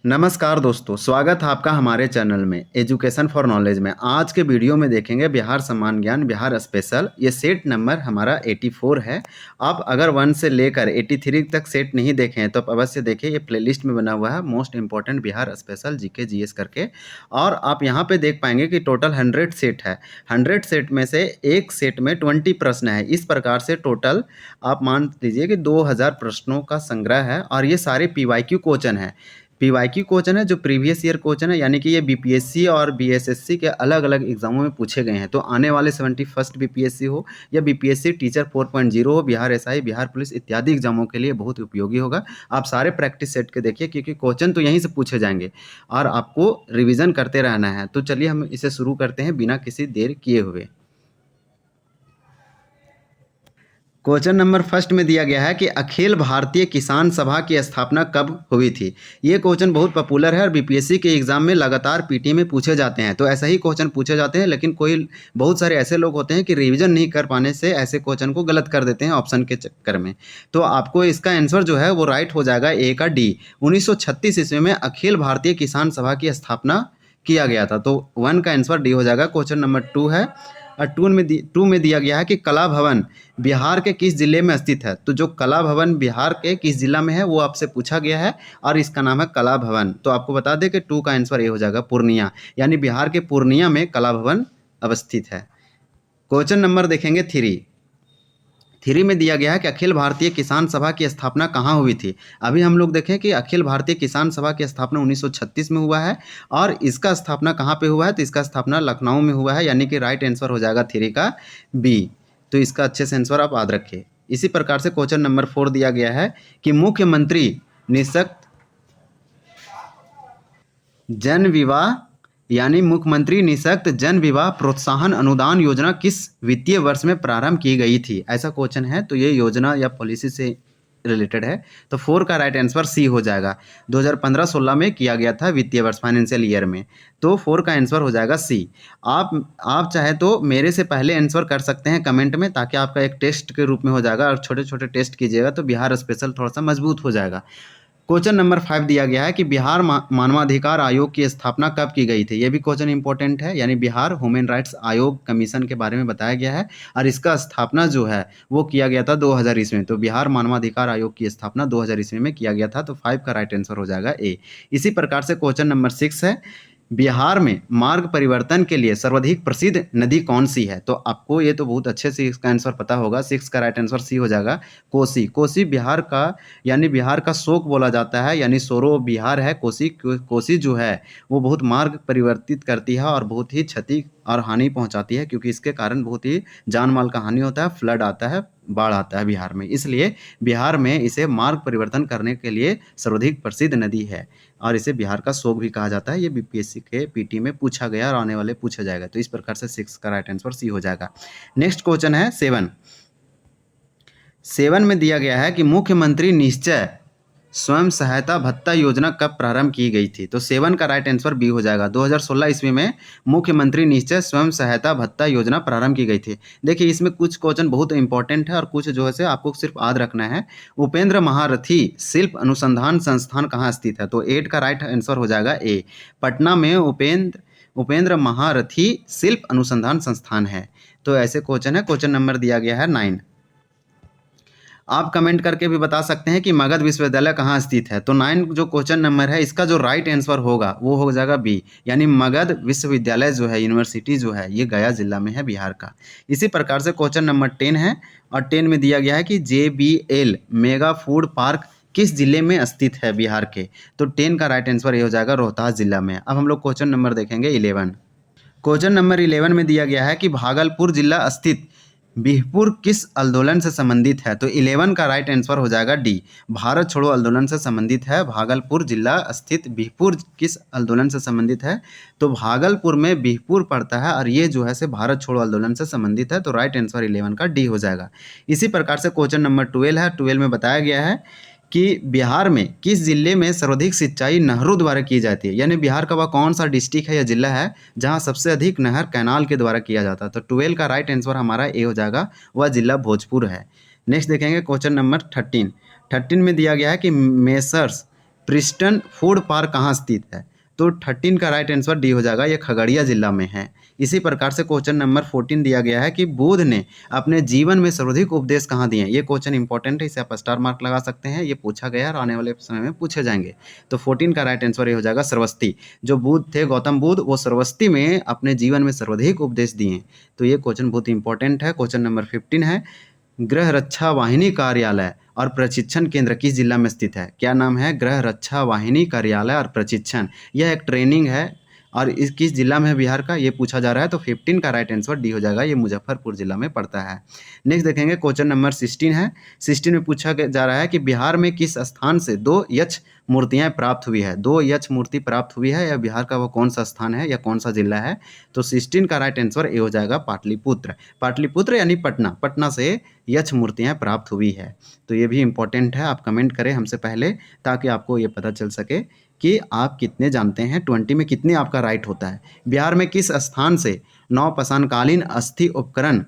नमस्कार दोस्तों, स्वागत है आपका हमारे चैनल में एजुकेशन फॉर नॉलेज में। आज के वीडियो में देखेंगे बिहार सम्मान ज्ञान बिहार स्पेशल। ये सेट नंबर हमारा 84 है। आप अगर 1 से लेकर 83 तक सेट नहीं देखे हैं तो आप अवश्य देखें। ये प्लेलिस्ट में बना हुआ है most important Bihar special GK GS करके। और आप यहाँ पे देख पाएंगे कि टोटल 100 सेट है। 100 सेट में से एक सेट में 20 प्रश्न है। इस प्रकार से टोटल आप मान लीजिए कि 2000 प्रश्नों का संग्रह है। और ये सारे पीवाईक्यू क्वेश्चन है। पीवाईक्यू क्वेश्चन है जो प्रीवियस ईयर क्वेश्चन है, यानी कि ये बीपीएससी और बीएसएससी के अलग अलग एग्जामों में पूछे गए हैं। तो आने वाले 71st बीपीएससी हो या बीपीएससी टीचर 4.0 हो, बिहार एसआई, बिहार पुलिस इत्यादि एग्जामों के लिए बहुत उपयोगी होगा। आप सारे प्रैक्टिस सेट के देखिए क्योंकि क्वेश्चन तो यहीं से पूछे जाएंगे और आपको रिविजन करते रहना है। तो चलिए हम इसे शुरू करते हैं बिना किसी देर किए हुए। क्वेश्चन नंबर फर्स्ट में दिया गया है कि अखिल भारतीय किसान सभा की स्थापना कब हुई थी। ये क्वेश्चन बहुत पॉपुलर है और बीपीएससी के एग्जाम में लगातार पीटी में पूछे जाते हैं। तो ऐसा ही क्वेश्चन पूछे जाते हैं, लेकिन बहुत सारे ऐसे लोग होते हैं कि रिवीजन नहीं कर पाने से ऐसे क्वेश्चन को गलत कर देते हैं ऑप्शन के चक्कर में। तो आपको इसका आंसर जो है वो राइट हो जाएगा ए का डी। 1936 ईस्वी में अखिल भारतीय किसान सभा की स्थापना किया गया था। तो 1 का आंसर डी हो जाएगा। क्वेश्चन नंबर 2 है और 2 में दिया गया है कि कला भवन बिहार के किस जिले में स्थित है। तो जो कला भवन बिहार के किस जिला में है वो आपसे पूछा गया है और इसका नाम है कला भवन। तो आपको बता दें कि 2 का आंसर ये हो जाएगा पूर्णिया, यानी बिहार के पूर्णिया में कला भवन अवस्थित है। क्वेश्चन नंबर देखेंगे 3 में दिया गया है कि अखिल भारतीय किसान सभा की स्थापना कहाँ हुई थी। अभी हम लोग देखें कि अखिल भारतीय किसान सभा की स्थापना 1936 में हुआ है और इसका स्थापना कहाँ पे हुआ है। तो इसका स्थापना लखनऊ में हुआ है, यानी कि राइट आंसर हो जाएगा 3 का बी। तो इसका अच्छे से आंसर आप याद रखें। इसी प्रकार से क्वेश्चन नंबर 4 दिया गया है कि मुख्यमंत्री निःशक्त जन विवाह यानी मुख्यमंत्री निःशक्त जन विवाह प्रोत्साहन अनुदान योजना किस वित्तीय वर्ष में प्रारंभ की गई थी। ऐसा क्वेश्चन है, तो ये योजना या पॉलिसी से रिलेटेड है। तो 4 का राइट आंसर सी हो जाएगा। 2015-16 में किया गया था वित्तीय वर्ष फाइनेंशियल ईयर में। तो 4 का आंसर हो जाएगा सी। आप चाहे तो मेरे से पहले आंसर कर सकते हैं कमेंट में, ताकि आपका एक टेस्ट के रूप में हो जाएगा और छोटे छोटे टेस्ट कीजिएगा तो बिहार स्पेशल थोड़ा सा मजबूत हो जाएगा। क्वेश्चन नंबर 5 दिया गया है कि बिहार मानवाधिकार आयोग की स्थापना कब की गई थी। ये भी क्वेश्चन इंपॉर्टेंट है, यानी बिहार ह्यूमन राइट्स आयोग कमीशन के बारे में बताया गया है और इसका स्थापना जो है वो किया गया था 2000 ईस्वी में। तो बिहार मानवाधिकार आयोग की स्थापना 2000 ईस्वी में किया गया था। तो 5 का राइट आंसर हो जाएगा ए। इसी प्रकार से क्वेश्चन नंबर 6 है, बिहार में मार्ग परिवर्तन के लिए सर्वाधिक प्रसिद्ध नदी कौन सी है। तो आपको ये तो बहुत अच्छे से इसका आंसर पता होगा। 6 का राइट आंसर सी हो जाएगा, कोसी। कोसी बिहार का, यानी बिहार का शोक बोला जाता है, यानी सोरो बिहार है कोसी। कोसी जो है वो बहुत मार्ग परिवर्तित करती है और बहुत ही क्षति और हानि पहुंचाती है, क्योंकि इसके कारण बहुत ही जान माल का हानि होता है, फ्लड आता है, बाढ़ आता है बिहार में। इसलिए बिहार में इसे मार्ग परिवर्तन करने के लिए सर्वाधिक प्रसिद्ध नदी है और इसे बिहार का शोक भी कहा जाता है। ये बीपीएससी के पीटी में पूछा गया और आने वाले पूछा जाएगा। तो इस प्रकार से 6 का राइट आंसर सी हो जाएगा। नेक्स्ट क्वेश्चन है 7 में दिया गया है कि मुख्यमंत्री निश्चय स्वयं सहायता भत्ता योजना कब प्रारंभ की गई थी। तो 7 का राइट आंसर बी हो जाएगा। 2016 ईस्वी में मुख्यमंत्री निश्चय स्वयं सहायता भत्ता योजना प्रारंभ की गई थी। देखिए इसमें कुछ क्वेश्चन बहुत इंपॉर्टेंट है और कुछ जो है से आपको सिर्फ याद रखना है। उपेंद्र महारथी शिल्प अनुसंधान संस्थान कहाँ स्थित है। तो 8 का राइट आंसर हो जाएगा ए। पटना में उपेंद्र महारथी शिल्प अनुसंधान संस्थान है। तो ऐसे क्वेश्चन है। क्वेश्चन नंबर दिया गया है 9। आप कमेंट करके भी बता सकते हैं कि मगध विश्वविद्यालय कहाँ स्थित है। तो 9 जो क्वेश्चन नंबर है इसका जो राइट आंसर होगा वो हो जाएगा बी, यानी मगध विश्वविद्यालय जो है, यूनिवर्सिटी जो है, ये गया जिला में है बिहार का। इसी प्रकार से क्वेश्चन नंबर 10 है और 10 में दिया गया है कि JBL मेगा फूड पार्क किस जिले में स्थित है बिहार के। तो 10 का राइट आंसर ये हो जाएगा रोहतास जिला में। अब हम लोग क्वेश्चन नंबर देखेंगे 11। क्वेश्चन नंबर 11 में दिया गया है कि भागलपुर जिला स्थित बिहपुर किस आंदोलन से संबंधित है। तो 11 का राइट आंसर हो जाएगा डी, भारत छोड़ो आंदोलन से संबंधित है। भागलपुर जिला स्थित बिहपुर किस आंदोलन से संबंधित है। तो भागलपुर में बिहपुर पड़ता है और ये जो है से भारत छोड़ो आंदोलन से संबंधित है। तो राइट आंसर 11 का डी हो जाएगा। इसी प्रकार से क्वेश्चन नंबर 12 है। 12 में बताया गया है कि बिहार में किस जिले में सर्वाधिक सिंचाई नहरों द्वारा की जाती है, यानी बिहार का वह कौन सा डिस्ट्रिक्ट है या जिला है जहां सबसे अधिक नहर कैनाल के द्वारा किया जाता है। तो 12 का राइट आंसर हमारा ए हो जाएगा, वह जिला भोजपुर है। नेक्स्ट देखेंगे क्वेश्चन नंबर 13। 13 में दिया गया है कि मेसर्स प्रिस्टन फूड पार्क कहाँ स्थित है? तो 13 का राइट आंसर डी हो जाएगा, ये खगड़िया जिला में है। इसी प्रकार से क्वेश्चन नंबर 14 दिया गया है कि बुद्ध ने अपने जीवन में सर्वाधिक उपदेश कहाँ दिए? ये क्वेश्चन इंपॉर्टेंट है, इसे आप स्टार मार्क लगा सकते हैं, ये पूछा गया और आने वाले समय में पूछे जाएंगे। तो 14 का राइट आंसर ये हो जाएगा श्रावस्ती। जो बुद्ध थे गौतम बुद्ध, वो श्रावस्ती में अपने जीवन में सर्वाधिक उपदेश दिए। तो ये क्वेश्चन बहुत इंपॉर्टेंट है। क्वेश्चन नंबर 15 है, गृह रक्षा वाहिनी कार्यालय और प्रशिक्षण केंद्र किस जिला में स्थित है? क्या नाम है? गृह रक्षा वाहिनी कार्यालय और प्रशिक्षण। यह एक ट्रेनिंग है और इस किस जिला में है बिहार का, ये पूछा जा रहा है। तो 15 का राइट आंसर डी हो जाएगा, ये मुजफ्फरपुर जिला में पड़ता है। नेक्स्ट देखेंगे क्वेश्चन नंबर 16 है। 16 में पूछा जा रहा है कि बिहार में किस स्थान से 2 यक्ष मूर्तियाँ प्राप्त हुई है? 2 यक्ष मूर्ति प्राप्त हुई है, या बिहार का वो कौन सा स्थान है या कौन सा जिला है? तो 16 का राइट आंसर ये हो जाएगा पाटलिपुत्र। पाटलिपुत्र यानी पटना, पटना से यक्ष मूर्तियाँ प्राप्त हुई है। तो ये भी इंपॉर्टेंट है, आप कमेंट करें हमसे पहले ताकि आपको ये पता चल सके कि आप कितने जानते हैं, 20 में कितने आपका राइट होता है। बिहार में किस स्थान से नवपाषाणकालीन अस्थि उपकरण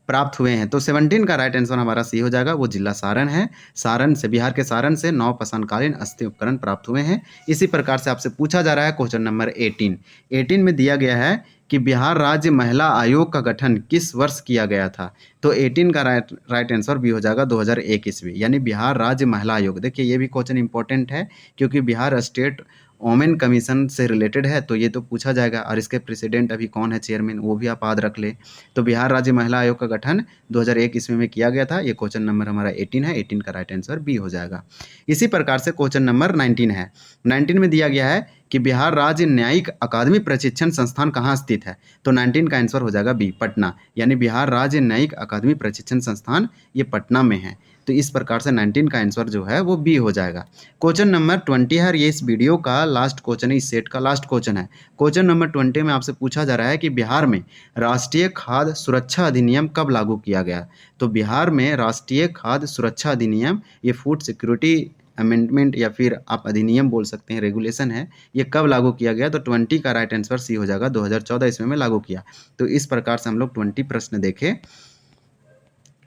प्राप्त हुए हैं? तो 17 का राइट आंसर हमारा सी हो जाएगा, वो जिला सारण है। सारण से, बिहार के सारण से नवपाषाणकालीन अस्थि उपकरण प्राप्त हुए हैं। इसी प्रकार से आपसे पूछा जा रहा है क्वेश्चन नंबर 18 में दिया गया है कि बिहार राज्य महिला आयोग का गठन किस वर्ष किया गया था? तो 18 का राइट आंसर भी हो जाएगा 2001 ईस्वी, यानी बिहार राज्य महिला आयोग। देखिए ये भी क्वेश्चन इंपॉर्टेंट है क्योंकि बिहार स्टेट वोमेन कमीशन से रिलेटेड है, तो ये तो पूछा जाएगा। और इसके प्रेसिडेंट अभी कौन है, चेयरमैन, वो भी आप याद रख ले। तो बिहार राज्य महिला आयोग का गठन 2001 ईस्वी में किया गया था। ये क्वेश्चन नंबर हमारा 18 है, 18 का राइट आंसर बी हो जाएगा। इसी प्रकार से क्वेश्चन नंबर 19 है। 19 में दिया गया है कि बिहार राज्य न्यायिक अकादमी प्रशिक्षण संस्थान कहाँ स्थित है? तो 19 का आंसर हो जाएगा बी, पटना, यानी बिहार राज्य न्यायिक अकादमी प्रशिक्षण संस्थान ये पटना में है। तो इस प्रकार से 19 का आंसर जो है वो बी हो जाएगा। क्वेश्चन नंबर 20 है, ये इस वीडियो का लास्ट क्वेश्चन है, इस सेट का लास्ट क्वेश्चन है। क्वेश्चन नंबर 20 में आपसे पूछा जा रहा है कि बिहार में राष्ट्रीय खाद्य सुरक्षा अधिनियम कब लागू किया गया? तो बिहार में राष्ट्रीय खाद्य सुरक्षा अधिनियम, ये फूड सिक्योरिटी अमेंडमेंट या फिर आप अधिनियम बोल सकते हैं, रेगुलेशन है, ये कब लागू किया गया? तो 20 का राइट आंसर सी हो जाएगा, 2014 ईस्वी में लागू किया। तो इस प्रकार से हम लोग 20 प्रश्न देखे।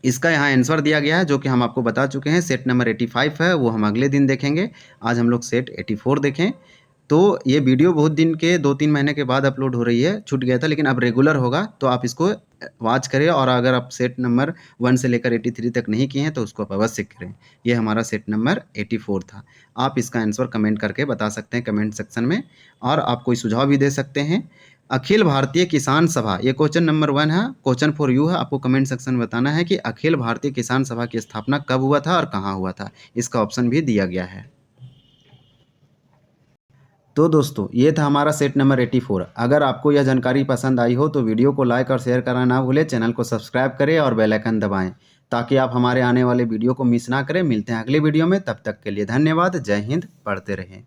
इसका यहाँ आंसर दिया गया है जो कि हम आपको बता चुके हैं। सेट नंबर 85 है, वो हम अगले दिन देखेंगे। आज हम लोग सेट 84 देखें। तो ये वीडियो बहुत दिन के 2-3 महीने के बाद अपलोड हो रही है, छूट गया था, लेकिन अब रेगुलर होगा, तो आप इसको वॉच करें। और अगर आप सेट नंबर 1 से लेकर 83 तक नहीं किए हैं तो उसको आप अवश्य करें। ये हमारा सेट नंबर 84 था। आप इसका आंसर कमेंट करके बता सकते हैं कमेंट सेक्शन में, और आप कोई सुझाव भी दे सकते हैं। अखिल भारतीय किसान सभा, ये क्वेश्चन नंबर 1 है, क्वेश्चन फॉर यू है। आपको कमेंट सेक्शन में बताना है कि अखिल भारतीय किसान सभा की स्थापना कब हुआ था और कहाँ हुआ था। इसका ऑप्शन भी दिया गया है। तो दोस्तों ये था हमारा सेट नंबर 84। अगर आपको यह जानकारी पसंद आई हो तो वीडियो को लाइक और शेयर करना ना भूलें, चैनल को सब्सक्राइब करें और बेल आइकन दबाएं ताकि आप हमारे आने वाले वीडियो को मिस ना करें। मिलते हैं अगले वीडियो में, तब तक के लिए धन्यवाद। जय हिंद, पढ़ते रहें।